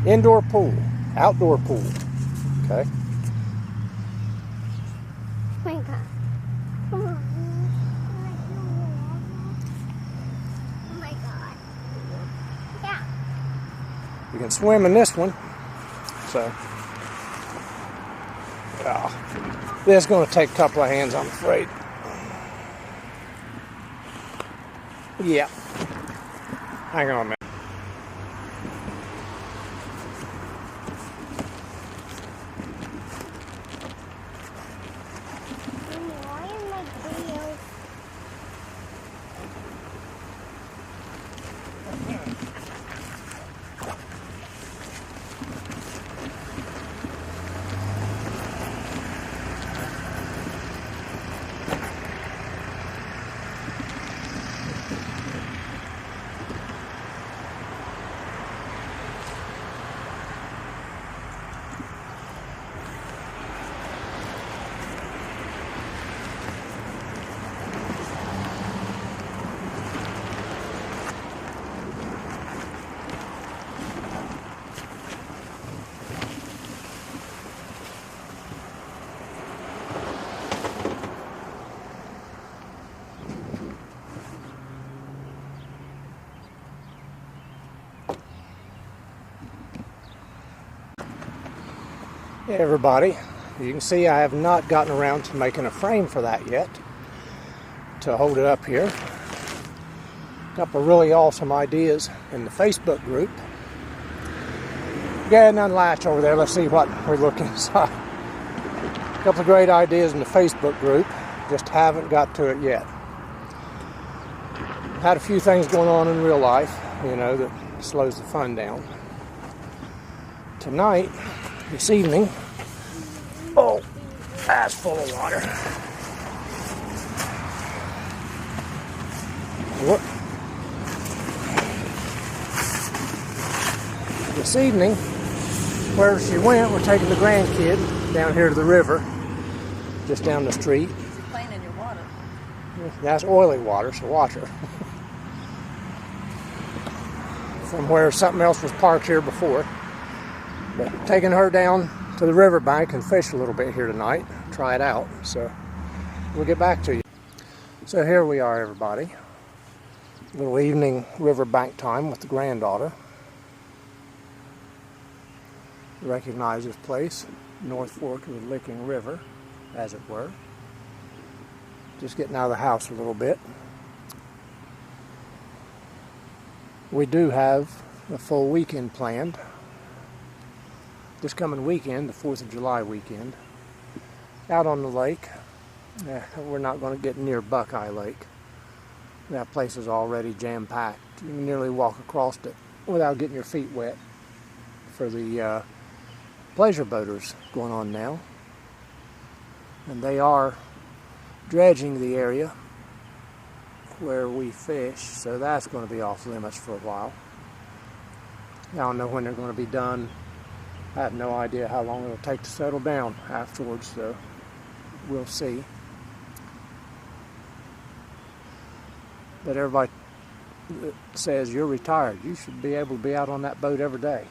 Indoor pool, outdoor pool. Okay. Oh my God. Come on. Oh my God. Yeah. You can swim in this one. So, this is going to take a couple of hands, I'm afraid. Yeah. Hang on a minute. Why am I videos? Hey everybody, you can see I have not gotten around to making a frame for that yet to hold it up here. A couple of really awesome ideas in the Facebook group. Go ahead and unlatch over there, let's see what we're looking inside. A couple of great ideas in the Facebook group, just haven't got to it yet. Had a few things going on in real life, you know, that slows the fun down. Tonight, this evening, oh, that's full of water. What? This evening, where she went, we're taking the grandkid down here to the river, just down the street. She's playing in your water. That's oily water, so watch her. From where something else was parked here before. But taking her down to the riverbank and fish a little bit here tonight, try it out. So we'll get back to you. So here we are, everybody. Little evening riverbank time with the granddaughter. Recognize this place, North Fork of the Licking River, as it were. Just getting out of the house a little bit. We do have a full weekend planned. This coming weekend, the 4th of July weekend, out on the lake. We're not going to get near Buckeye Lake. That place is already jam-packed. You can nearly walk across it without getting your feet wet for the pleasure boaters going on now. And they are dredging the area where we fish, so that's going to be off limits for a while. I don't know when they're going to be done. I have no idea how long it'll take to settle down afterwards, so we'll see. But everybody that says you're retired, you should be able to be out on that boat every day.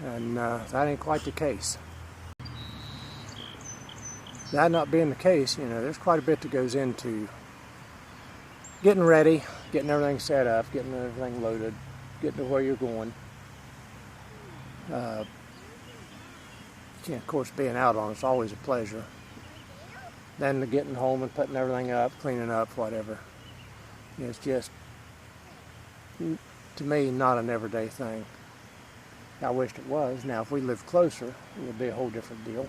And that ain't quite the case. That not being the case, you know, there's quite a bit that goes into getting ready, getting everything set up, getting everything loaded, getting to where you're going. Of course, being out on it's always a pleasure. Then the getting home and putting everything up, cleaning up, whatever. It's just, to me, not an everyday thing. I wished it was. Now, if we lived closer, it would be a whole different deal.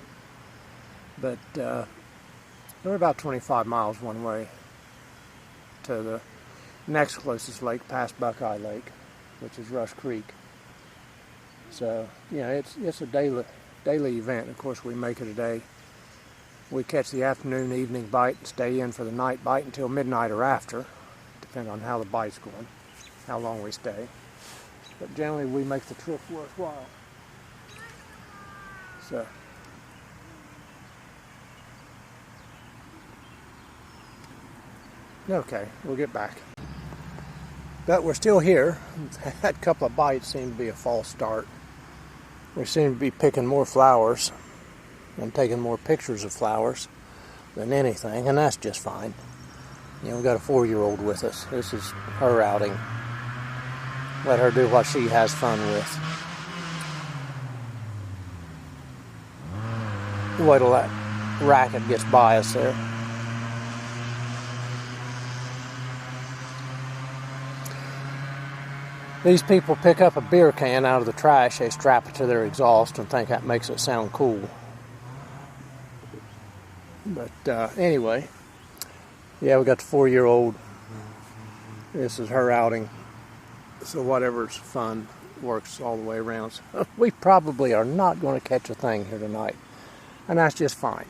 But we're about 25 miles one way to the next closest lake, past Buckeye Lake, which is Rush Creek. So, you know, it's a daily event. Of course, we make it a day. We catch the afternoon, evening bite, and stay in for the night bite until midnight or after, depending on how the bite's going, how long we stay. But generally, we make the trip worthwhile. So, okay, we'll get back. But we're still here. That couple of bites seem to be a false start. We seem to be picking more flowers and taking more pictures of flowers than anything, and that's just fine. You know, we've got a 4-year-old with us. This is her outing. Let her do what she has fun with. Wait till that racket gets by us there. These people pick up a beer can out of the trash, they strap it to their exhaust and think that makes it sound cool. But anyway, yeah, we got the 4-year-old. This is her outing. So whatever's fun works all the way around. So we probably are not going to catch a thing here tonight. And that's just fine.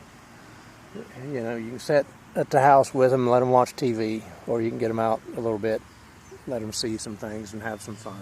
You know, you can sit at the house with them and let them watch TV, or you can get them out a little bit, let them see some things and have some fun.